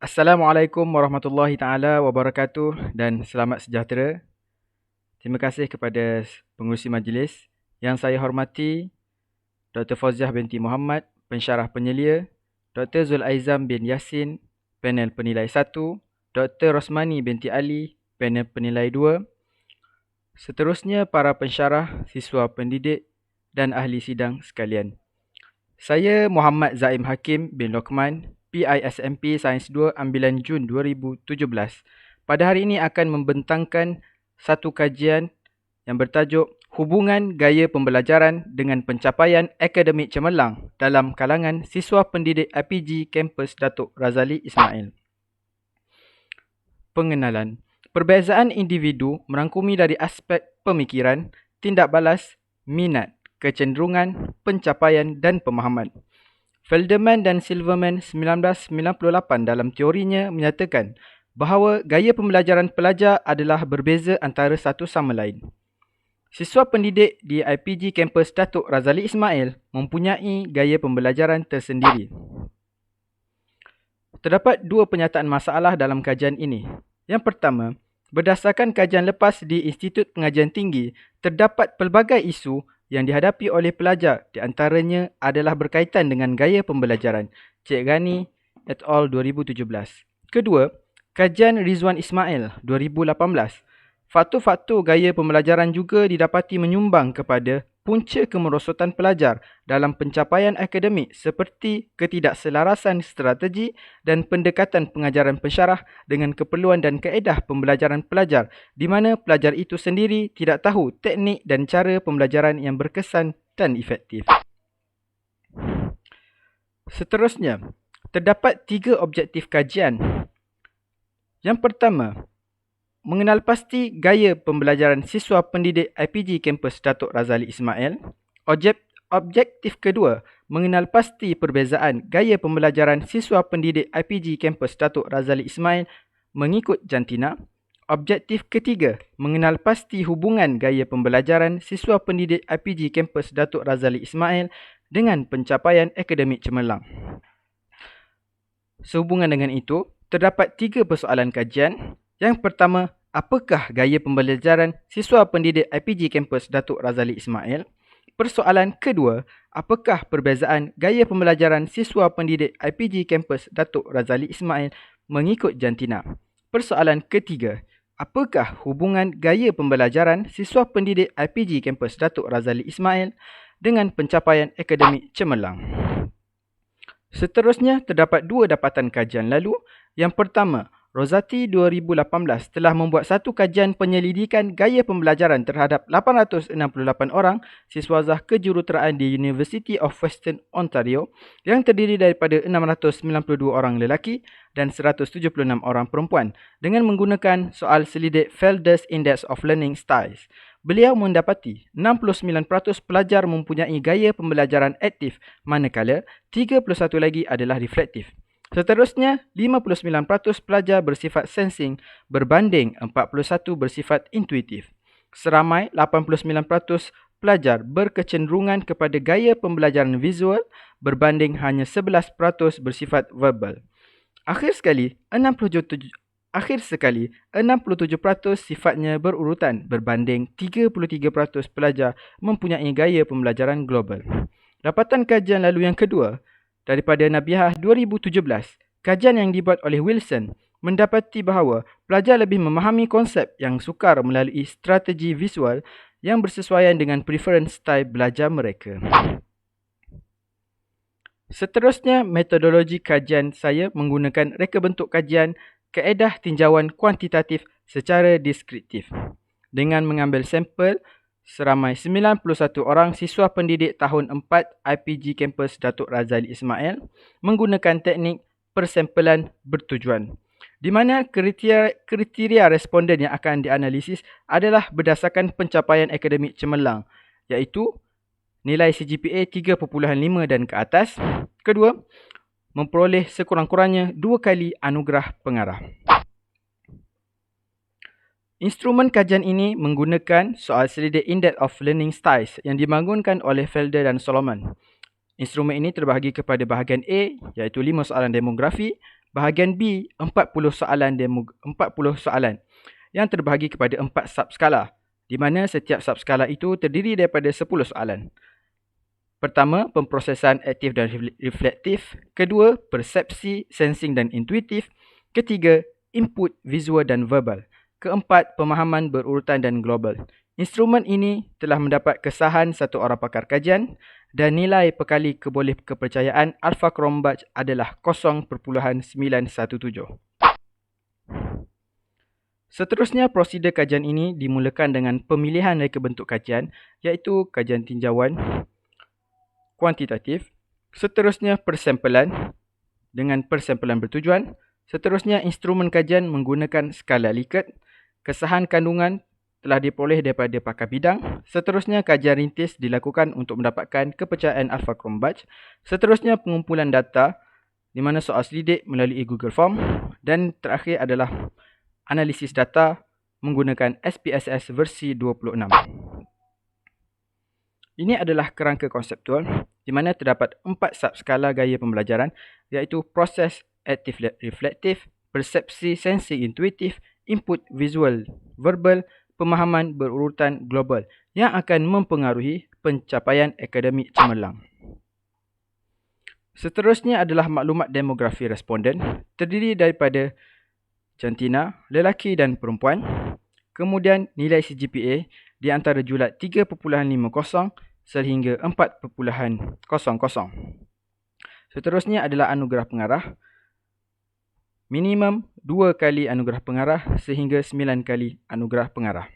Assalamualaikum warahmatullahi taala wabarakatuh dan selamat sejahtera. Terima kasih kepada pengerusi majlis. Yang saya hormati Dr. Fauziah binti Muhammad, pensyarah penyelia, Dr. Zul Aizam bin Yasin, panel penilai 1, Dr. Rosmani binti Ali, panel penilai 2, seterusnya para pensyarah, siswa pendidik dan ahli sidang sekalian. Saya Muhammad Zaim Hakim bin Lokman, PISMP Sains 2 ambilan Jun 2017. Pada hari ini akan membentangkan satu kajian yang bertajuk Hubungan Gaya Pembelajaran dengan Pencapaian Akademik Cemerlang dalam kalangan siswa pendidik IPG Kampus Datuk Razali Ismail. Pengenalan. Perbezaan individu merangkumi dari aspek pemikiran, tindak balas, minat, kecenderungan, pencapaian dan pemahaman. Feldman dan Silverman 1998 dalam teorinya menyatakan bahawa gaya pembelajaran pelajar adalah berbeza antara satu sama lain. Siswa pendidik di IPG Kampus Datuk Razali Ismail mempunyai gaya pembelajaran tersendiri. Terdapat dua penyataan masalah dalam kajian ini. Yang pertama, berdasarkan kajian lepas di Institut Pengajian Tinggi, terdapat pelbagai isu yang dihadapi oleh pelajar, di antaranya adalah berkaitan dengan gaya pembelajaran. Cik Ghani et al. 2017. Kedua, kajian Rizwan Ismail 2018. Faktor-faktor gaya pembelajaran juga didapati menyumbang kepada punca kemerosotan pelajar dalam pencapaian akademik seperti ketidakselarasan strategi dan pendekatan pengajaran pensyarah dengan keperluan dan kaedah pembelajaran pelajar di mana pelajar itu sendiri tidak tahu teknik dan cara pembelajaran yang berkesan dan efektif. Seterusnya, terdapat tiga objektif kajian. Yang pertama, mengenal pasti gaya pembelajaran siswa pendidik IPG Kampus Datuk Razali Ismail. Objektif kedua, mengenal pasti perbezaan gaya pembelajaran siswa pendidik IPG Kampus Datuk Razali Ismail mengikut jantina. Objektif ketiga, mengenal pasti hubungan gaya pembelajaran siswa pendidik IPG Kampus Datuk Razali Ismail dengan pencapaian akademik cemerlang. Sehubungan dengan itu, terdapat tiga persoalan kajian. Yang pertama, apakah gaya pembelajaran siswa pendidik IPG Kampus Datuk Razali Ismail? Persoalan kedua, apakah perbezaan gaya pembelajaran siswa pendidik IPG Kampus Datuk Razali Ismail mengikut jantina? Persoalan ketiga, apakah hubungan gaya pembelajaran siswa pendidik IPG Kampus Datuk Razali Ismail dengan pencapaian akademik cemerlang? Seterusnya, terdapat dua dapatan kajian lalu. Yang pertama, Rosati 2018 telah membuat satu kajian penyelidikan gaya pembelajaran terhadap 868 orang siswazah kejuruteraan di University of Western Ontario yang terdiri daripada 692 orang lelaki dan 176 orang perempuan dengan menggunakan soal selidik Felder's Index of Learning Styles. Beliau mendapati 69% pelajar mempunyai gaya pembelajaran aktif manakala 31 lagi adalah reflektif. Seterusnya, 59% pelajar bersifat sensing berbanding 41% bersifat intuitif. Seramai 89% pelajar berkecenderungan kepada gaya pembelajaran visual berbanding hanya 11% bersifat verbal. Akhir sekali, 67% sifatnya berurutan berbanding 33% pelajar mempunyai gaya pembelajaran global. Dapatan kajian lalu yang kedua, daripada Nabihah 2017, kajian yang dibuat oleh Wilson mendapati bahawa pelajar lebih memahami konsep yang sukar melalui strategi visual yang bersesuaian dengan preference style belajar mereka. Seterusnya, metodologi kajian saya menggunakan reka bentuk kajian kaedah tinjauan kuantitatif secara deskriptif dengan mengambil sampel seramai 91 orang siswa pendidik tahun 4 IPG Kampus Datuk Razali Ismail menggunakan teknik persampelan bertujuan, di mana kriteria responden yang akan dianalisis adalah berdasarkan pencapaian akademik cemerlang, iaitu nilai CGPA 3.5 dan ke atas. Kedua, memperoleh sekurang-kurangnya 2 kali anugerah pengarah. Instrumen kajian ini menggunakan soal selidik Index of Learning Styles yang dibangunkan oleh Felder dan Solomon. Instrumen ini terbahagi kepada bahagian A, iaitu 5 soalan demografi, Bahagian B, 40 soalan yang terbahagi kepada 4 subskala, di mana setiap subskala itu terdiri daripada 10 soalan. Pertama, pemprosesan aktif dan reflektif. Kedua, persepsi, sensing dan intuitif. Ketiga, input visual dan verbal. Keempat, pemahaman berurutan dan global. Instrumen ini telah mendapat kesahan satu orang pakar kajian dan nilai perkali keboleh kepercayaan alpha Cronbach adalah 0.917. Seterusnya, prosedur kajian ini dimulakan dengan pemilihan reka bentuk kajian, iaitu kajian tinjauan kuantitatif. Seterusnya, persampelan dengan persampelan bertujuan. Seterusnya, instrumen kajian menggunakan skala Likert. Kesahan kandungan telah diperoleh daripada pakar bidang. Seterusnya, kajian rintis dilakukan untuk mendapatkan kepercayaan alpha Cronbach. Seterusnya, pengumpulan data di mana soal selidik melalui Google Form. Dan terakhir adalah analisis data menggunakan SPSS versi 26. Ini adalah kerangka konseptual di mana terdapat 4 subskala gaya pembelajaran, iaitu proses aktif reflektif, persepsi sensing intuitif, input visual verbal, pemahaman berurutan global yang akan mempengaruhi pencapaian akademik cemerlang. Seterusnya adalah maklumat demografi responden, terdiri daripada jantina, lelaki dan perempuan. Kemudian nilai CGPA di antara julat 3.50 sehingga 4.00. Seterusnya adalah anugerah pengarah. Minimum 2 kali anugerah pengarah sehingga 9 kali anugerah pengarah.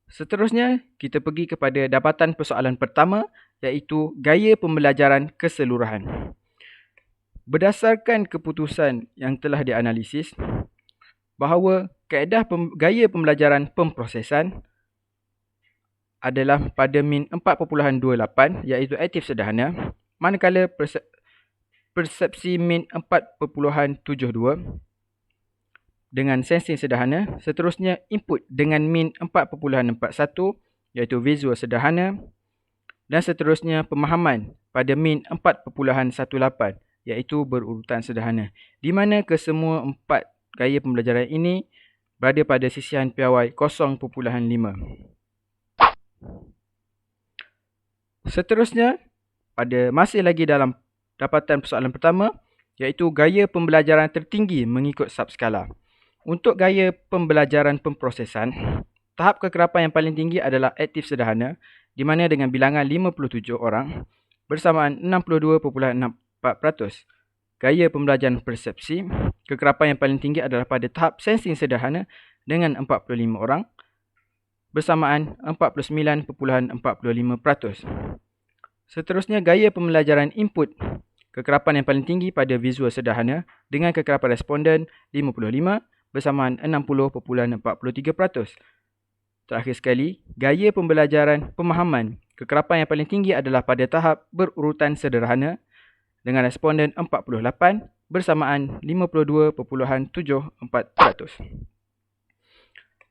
Seterusnya, kita pergi kepada dapatan persoalan pertama, iaitu gaya pembelajaran keseluruhan. Berdasarkan keputusan yang telah dianalisis, bahawa kaedah gaya pembelajaran pemprosesan adalah pada min 4.28, iaitu aktif sederhana, manakala persepsi min 4.72 dengan sensing sederhana. Seterusnya, input dengan min 4.41, iaitu visual sederhana. Dan seterusnya, pemahaman pada min 4.18, iaitu berurutan sederhana. Di mana kesemua 4 gaya pembelajaran ini berada pada sisihan piawai 0.5. Seterusnya, masih lagi dalam dapatan persoalan pertama, iaitu gaya pembelajaran tertinggi mengikut subskala. Untuk gaya pembelajaran pemprosesan, tahap kekerapan yang paling tinggi adalah aktif sederhana, di mana dengan bilangan 57 orang bersamaan 62.64%. Gaya pembelajaran persepsi, kekerapan yang paling tinggi adalah pada tahap sensing sederhana dengan 45 orang bersamaan 49.45%. Seterusnya, gaya pembelajaran input, kekerapan yang paling tinggi pada visual sederhana dengan kekerapan responden 55 bersamaan 60.43%. Terakhir sekali, gaya pembelajaran pemahaman, kekerapan yang paling tinggi adalah pada tahap berurutan sederhana dengan responden 48 bersamaan 52.74%.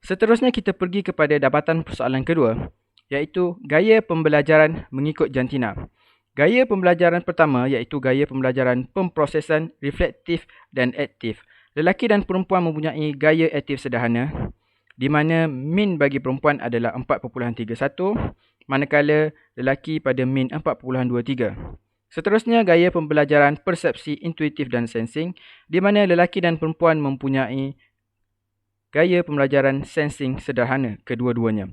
Seterusnya, kita pergi kepada dapatan persoalan kedua, iaitu gaya pembelajaran mengikut jantina. Gaya pembelajaran pertama iaitu gaya pembelajaran pemprosesan reflektif dan aktif. Lelaki dan perempuan mempunyai gaya aktif sederhana, di mana min bagi perempuan adalah 4.31, manakala lelaki pada min 4.23. Seterusnya, gaya pembelajaran persepsi intuitif dan sensing, di mana lelaki dan perempuan mempunyai gaya pembelajaran sensing sederhana kedua-duanya,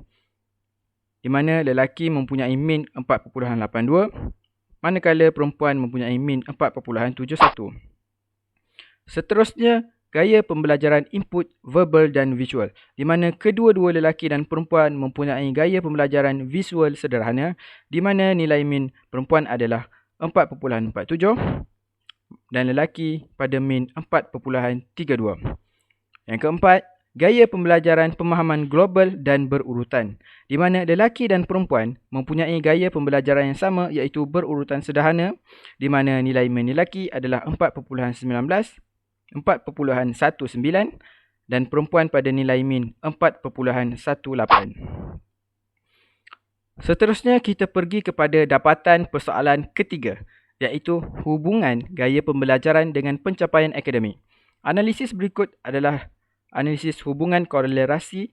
di mana lelaki mempunyai min 4.82, manakala perempuan mempunyai min 4.71. Seterusnya, gaya pembelajaran input verbal dan visual, di mana kedua-dua lelaki dan perempuan mempunyai gaya pembelajaran visual sederhana, di mana nilai min perempuan adalah 4.47 dan lelaki pada min 4.32. Yang keempat, gaya pembelajaran pemahaman global dan berurutan, di mana lelaki dan perempuan mempunyai gaya pembelajaran yang sama, iaitu berurutan sederhana, di mana nilai min lelaki adalah 4.19, 4.19 dan perempuan pada nilai min 4.18. Seterusnya, kita pergi kepada dapatan persoalan ketiga, iaitu hubungan gaya pembelajaran dengan pencapaian akademik. Analisis berikut adalah analisis hubungan korelerasi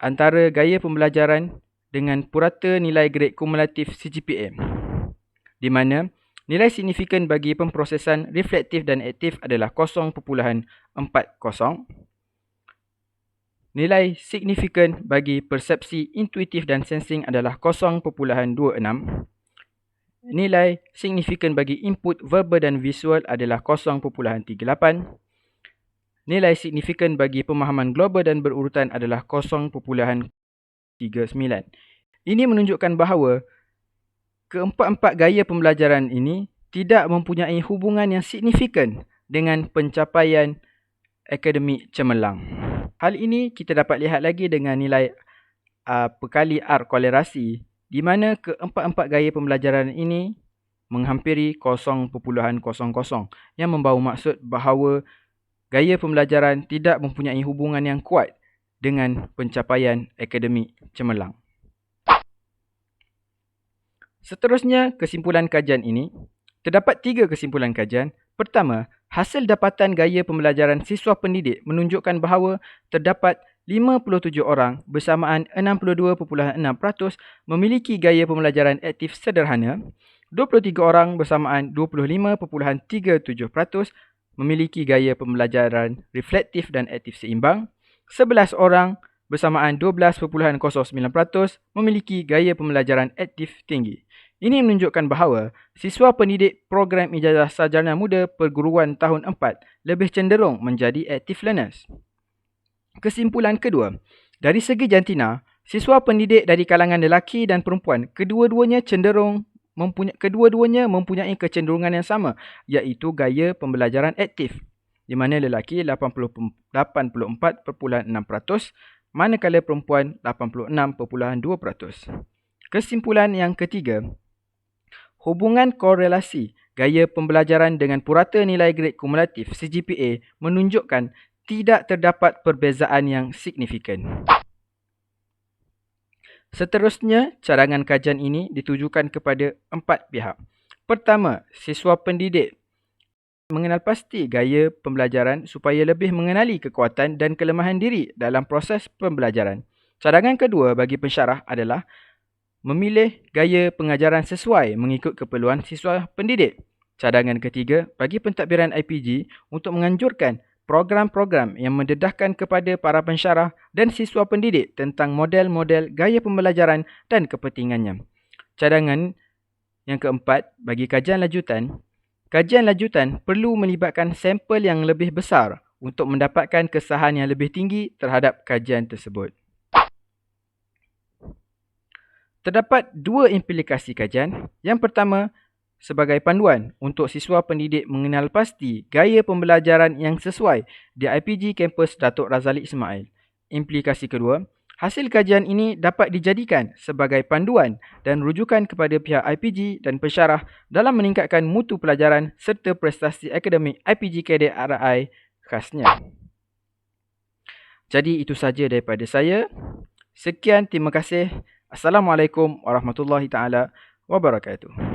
antara gaya pembelajaran dengan purata nilai grade kumulatif CGPA, di mana nilai signifikan bagi pemprosesan reflektif dan aktif adalah 0.40. Nilai signifikan bagi persepsi intuitif dan sensing adalah 0.26. Nilai signifikan bagi input verbal dan visual adalah 0.38. Nilai signifikan bagi pemahaman global dan berurutan adalah 0.39. Ini menunjukkan bahawa keempat-empat gaya pembelajaran ini tidak mempunyai hubungan yang signifikan dengan pencapaian akademik cemerlang. Hal ini kita dapat lihat lagi dengan nilai perkali R kolerasi, di mana keempat-empat gaya pembelajaran ini menghampiri 0.00, yang membawa maksud bahawa gaya pembelajaran tidak mempunyai hubungan yang kuat dengan pencapaian akademik cemerlang. Seterusnya, kesimpulan kajian ini. Terdapat 3 kesimpulan kajian. Pertama, hasil dapatan gaya pembelajaran siswa pendidik menunjukkan bahawa terdapat 57 orang bersamaan 62.6% memiliki gaya pembelajaran aktif sederhana, 23 orang bersamaan 25.37% memiliki gaya pembelajaran reflektif dan aktif seimbang, 11 orang bersamaan 12.09% memiliki gaya pembelajaran aktif tinggi. Ini menunjukkan bahawa siswa pendidik program ijazah sarjana muda perguruan tahun 4 lebih cenderung menjadi active learners. Kesimpulan kedua, dari segi jantina, siswa pendidik dari kalangan lelaki dan perempuan kedua-duanya mempunyai kecenderungan yang sama, iaitu gaya pembelajaran aktif, di mana lelaki 84.6%, manakala perempuan 86.2%. Kesimpulan yang ketiga, hubungan korelasi gaya pembelajaran dengan purata nilai grade kumulatif CGPA menunjukkan tidak terdapat perbezaan yang signifikan. Seterusnya, cadangan kajian ini ditujukan kepada 4 pihak. Pertama, siswa pendidik mengenal pasti gaya pembelajaran supaya lebih mengenali kekuatan dan kelemahan diri dalam proses pembelajaran. Cadangan kedua bagi pensyarah adalah memilih gaya pengajaran sesuai mengikut keperluan siswa pendidik. Cadangan ketiga bagi pentadbiran IPG untuk menganjurkan program-program yang mendedahkan kepada para pensyarah dan siswa pendidik tentang model-model gaya pembelajaran dan kepentingannya. Cadangan yang keempat bagi kajian lanjutan perlu melibatkan sampel yang lebih besar untuk mendapatkan kesahan yang lebih tinggi terhadap kajian tersebut. Terdapat 2 implikasi kajian. Yang pertama, sebagai panduan untuk siswa pendidik mengenal pasti gaya pembelajaran yang sesuai di IPG kampus Datuk Razali Ismail. Implikasi kedua, hasil kajian ini dapat dijadikan sebagai panduan dan rujukan kepada pihak IPG dan pensyarah dalam meningkatkan mutu pelajaran serta prestasi akademik IPG Kadet RI khasnya. Jadi itu saja daripada saya. Sekian, terima kasih. Assalamualaikum warahmatullahi taala wabarakatuh.